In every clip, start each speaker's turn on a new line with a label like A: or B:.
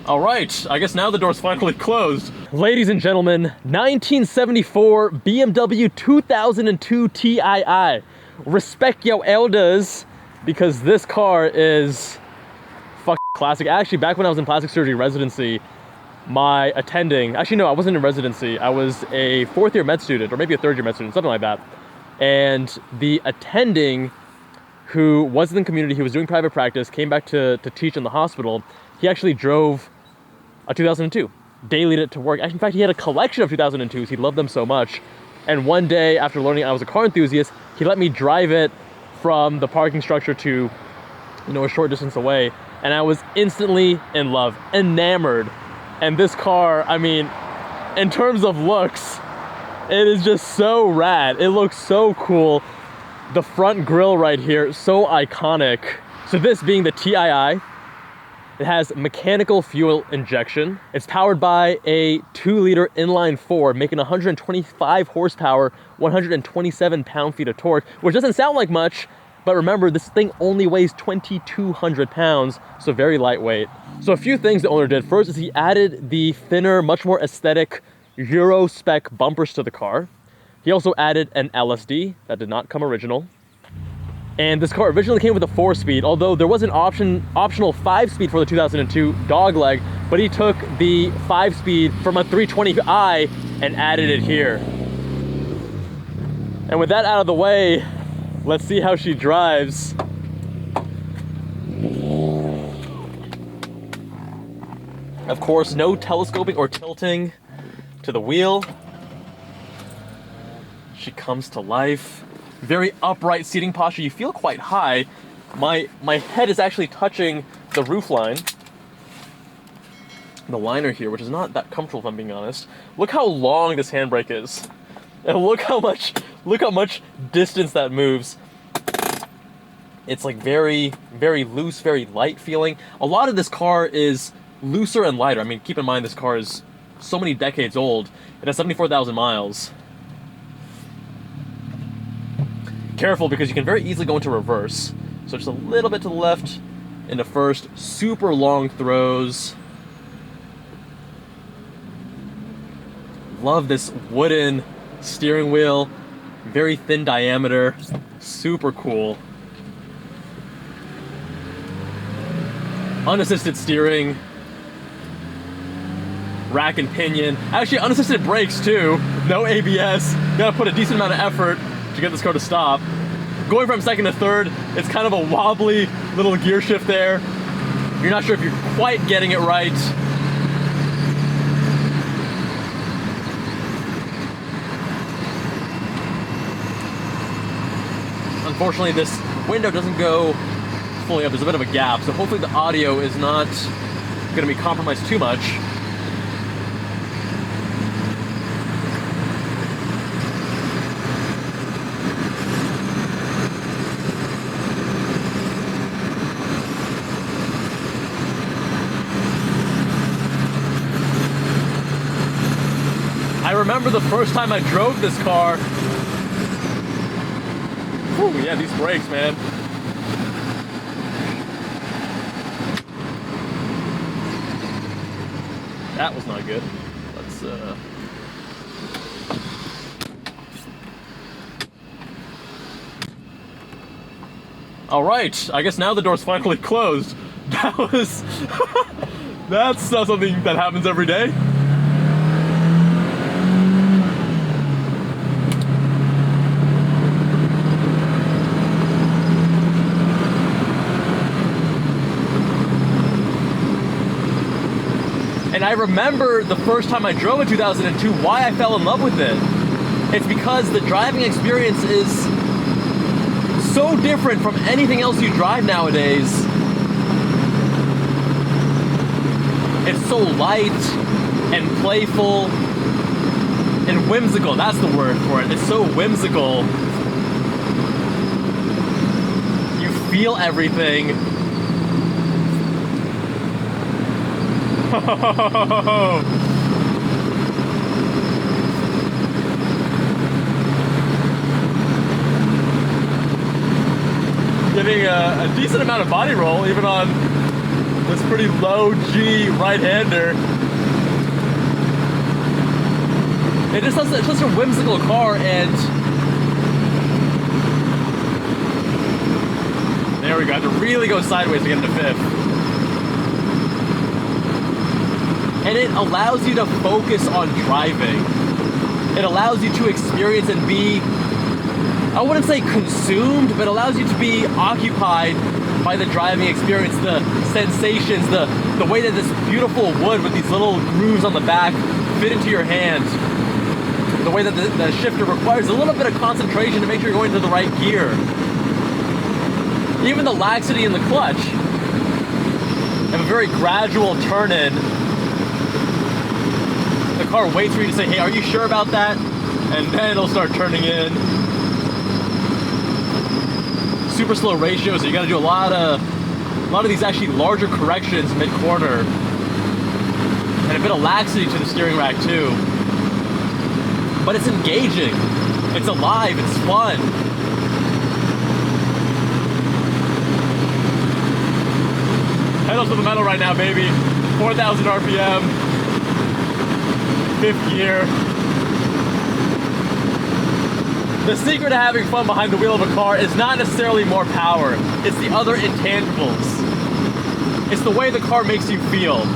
A: All right, I guess now the door's finally closed. Ladies and gentlemen, 1974 BMW 2002 Tii. Respect your elders, because this car is fucking classic. Actually, back when I was in plastic surgery residency, my attending, actually no, I wasn't in residency. I was a fourth year med student, or maybe a third year med student, something like that. And the attending who was in the community, he was doing private practice, came back to teach in the hospital. He actually drove a 2002, dailied it to work. In fact, he had a collection of 2002s. He loved them so much. And one day, after learning I was a car enthusiast, he let me drive it from the parking structure to, a short distance away. And I was instantly in love, enamored. And this car, I mean, in terms of looks, it is just so rad. It looks so cool. The front grille right here, so iconic. So this being the Tii, it has mechanical fuel injection. It's powered by a 2-liter inline 4, making 125 horsepower, 127 pound-feet of torque, which doesn't sound like much, but remember, this thing only weighs 2,200 pounds, so very lightweight. So a few things the owner did. First is he added the thinner, much more aesthetic Euro Spec bumpers to the car. He also added an LSD that did not come original. And this car originally came with a 4-speed, although there was an optional 5-speed for the 2002 dogleg, but he took the 5-speed from a 320i and added it here. And with that out of the way, let's see how she drives. Of course, no telescoping or tilting to the wheel. She comes to life. Very upright seating posture. You feel quite high. My head is actually touching the roof line. The liner here, which is not that comfortable if I'm being honest. Look how long this handbrake is. And look how much distance that moves. It's like very, very loose, very light feeling. A lot of this car is looser and lighter. I mean, keep in mind this car is so many decades old. It has 74,000 miles. Careful, because you can very easily go into reverse. So just a little bit to the left into first. Super long throws. Love this wooden steering wheel. Very thin diameter. Super cool. Unassisted steering. Rack and pinion. Actually, unassisted brakes too. No ABS. Gotta put a decent amount of effort to get this car to stop. Going from second to third, it's kind of a wobbly little gear shift there. You're not sure if you're quite getting it right. Unfortunately, this window doesn't go fully up. There's a bit of a gap, so hopefully the audio is not going to be compromised too much. I remember the first time I drove this car. Whew, yeah, these brakes, man. That was not good. Let's All right, I guess now the door's finally closed. That was that's not something that happens every day. And I remember the first time I drove a 2002, why I fell in love with it. It's because the driving experience is so different from anything else you drive nowadays. It's so light and playful and whimsical. That's the word for it. It's so whimsical. You feel everything. Getting a decent amount of body roll, even on this pretty low G right-hander. It's such a whimsical car, and there we go. I have to really go sideways to get into fifth. And it allows you to focus on driving. It allows you to experience and be, I wouldn't say consumed, but allows you to be occupied by the driving experience, the sensations, the way that this beautiful wood with these little grooves on the back fit into your hand. The way that the shifter requires a little bit of concentration to make sure you're going to the right gear. Even the laxity in the clutch. Have a very gradual turn in. The car waits for you to say, hey, are you sure about that? And then it'll start turning in. Super slow ratio, so you gotta do a lot of these actually larger corrections mid-corner. And a bit of laxity to the steering rack too. But it's engaging. It's alive, it's fun. Pedal to the metal right now, baby. 4,000 RPM. Fifth gear. The secret to having fun behind the wheel of a car is not necessarily more power. It's the other intangibles. It's the way the car makes you feel.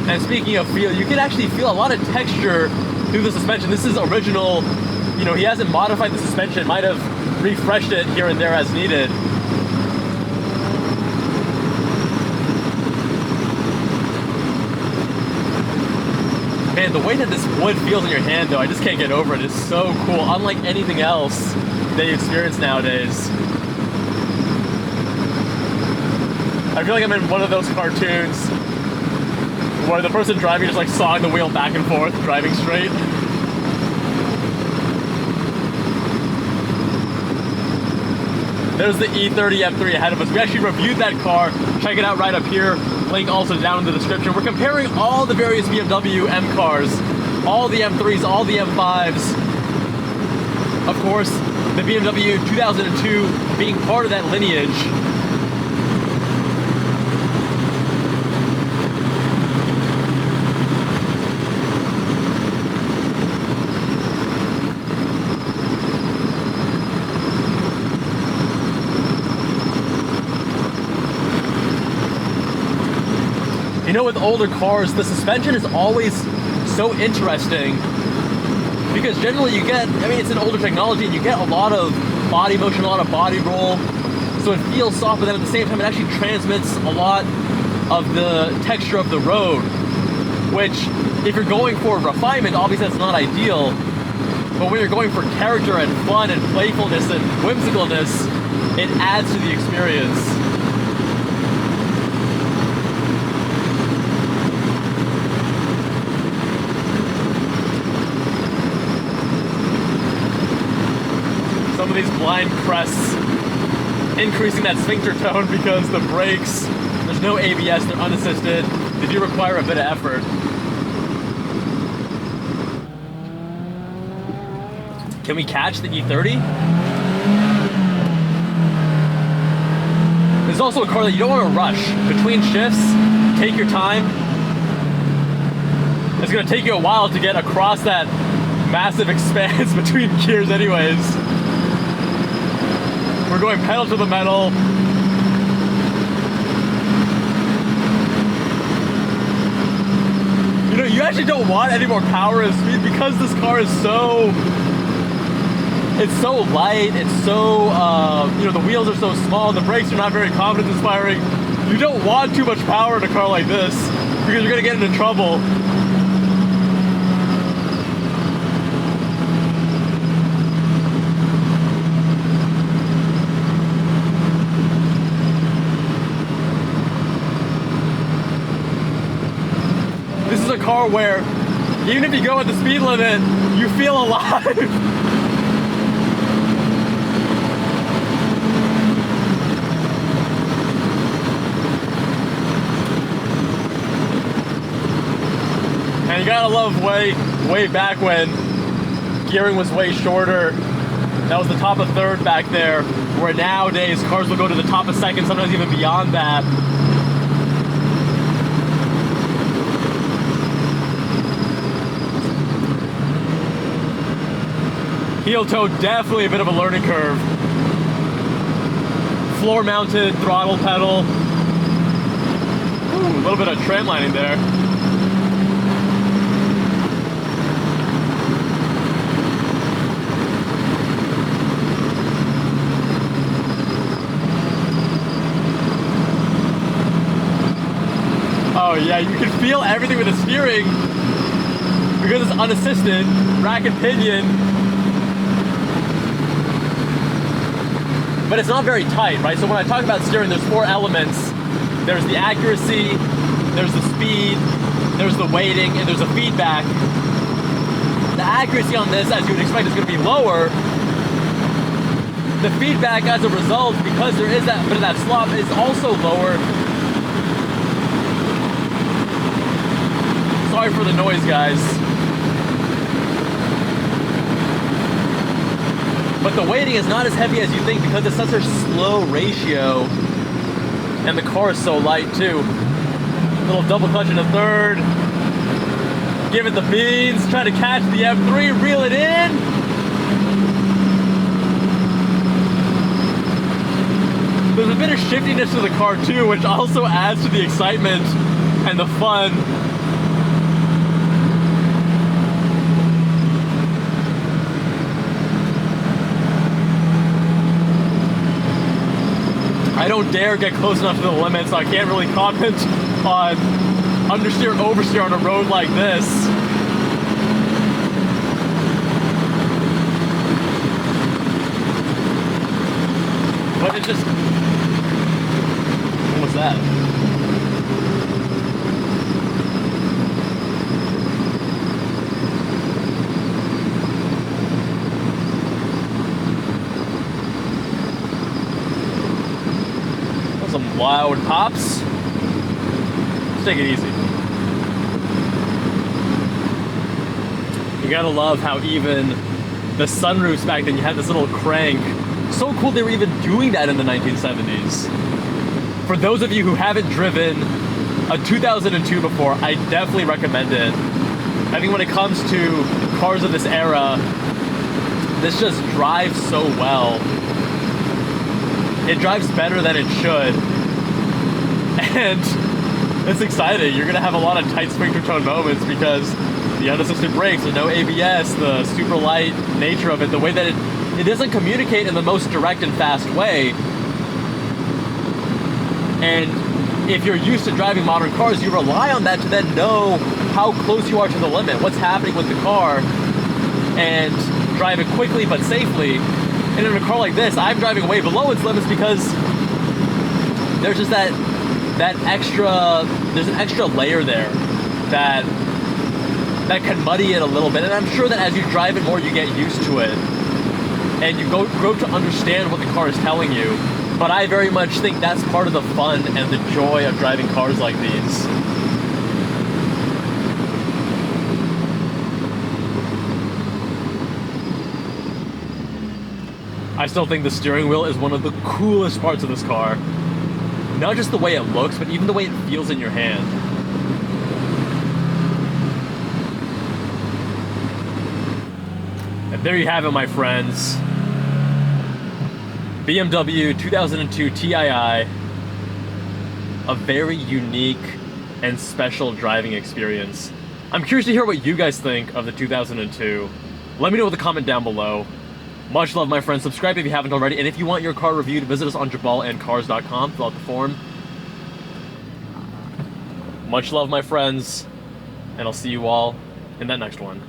A: And speaking of feel, you can actually feel a lot of texture through the suspension. This is original. You know, he hasn't modified the suspension. Might have refreshed it here and there as needed. Man, the way that this wood feels in your hand, though, I just can't get over it. It's so cool, unlike anything else that you experience nowadays. I feel like I'm in one of those cartoons where the person driving just like sawing the wheel back and forth, driving straight. There's the E30 M3 ahead of us. We actually reviewed that car. Check it out right up here. Link also down in the description. We're comparing all the various BMW M cars, all the M3s, all the M5s. Of course, the BMW 2002 being part of that lineage. You know, with older cars, the suspension is always so interesting because generally you get, I mean, it's an older technology and you get a lot of body motion, a lot of body roll. So it feels soft, but then at the same time, it actually transmits a lot of the texture of the road, which if you're going for refinement, obviously that's not ideal. But when you're going for character and fun and playfulness and whimsicalness, it adds to the experience. Some of these blind crests, increasing that sphincter tone because the brakes, there's no ABS, they're unassisted. They do require a bit of effort. Can we catch the E30? There's also a car that you don't want to rush. Between shifts, take your time. It's going to take you a while to get across that massive expanse between gears anyways. We're going pedal to the metal. You know, you actually don't want any more power and speed because this car is so... It's so light, it's so, you know, the wheels are so small, the brakes are not very confidence inspiring. You don't want too much power in a car like this because you're gonna get into trouble. This is a car where even if you go at the speed limit, you feel alive. And you gotta love way back when gearing was way shorter That was the top of third back there, where nowadays cars will go to the top of second, sometimes even beyond that. Heel toe, definitely a bit of a learning curve. Floor mounted throttle pedal. Ooh, a little bit of tram lining there. Oh yeah, you can feel everything with the steering because it's unassisted, rack and pinion. But it's not very tight, right? So when I talk about steering, there's 4 elements. There's the accuracy, there's the speed, there's the weighting, and there's the feedback. The accuracy on this, as you would expect, is going to be lower. The feedback as a result, because there is that bit of that slop, is also lower. Sorry for the noise, guys. But the weighting is not as heavy as you think because it's such a slow ratio. And the car is so light too. Little double clutch into third. Give it the beans. Try to catch the M3. Reel it in. There's a bit of shiftiness to the car too, which also adds to the excitement and the fun. I don't dare get close enough to the limit, so I can't really comment on understeer, oversteer on a road like this. But it just... What was that? Some loud pops. Let's take it easy. You gotta love how even the sunroofs back then, you had this little crank. So cool they were even doing that in the 1970s. For those of you who haven't driven a 2002 before, I definitely recommend it. I think when it comes to cars of this era, this just drives so well. It drives better than it should. And it's exciting. You're gonna have a lot of tight sphincter tone moments because the unassisted brakes, the no ABS, the super light nature of it, the way that it doesn't communicate in the most direct and fast way. And if you're used to driving modern cars, you rely on that to then know how close you are to the limit, what's happening with the car, and drive it quickly but safely. And in a car like this, I'm driving way below its limits because there's just that extra, there's an extra layer there that can muddy it a little bit. And I'm sure that as you drive it more, you get used to it. And you grow to understand what the car is telling you. But I very much think that's part of the fun and the joy of driving cars like these. I still think the steering wheel is one of the coolest parts of this car. Not just the way it looks, but even the way it feels in your hand. And there you have it, my friends. BMW 2002 Tii. A very unique and special driving experience. I'm curious to hear what you guys think of the 2002. Let me know with a comment down below. Much love, my friends. Subscribe if you haven't already. And if you want your car reviewed, visit us on JubbalAndCars.com. Fill out the form. Much love, my friends. And I'll see you all in that next one.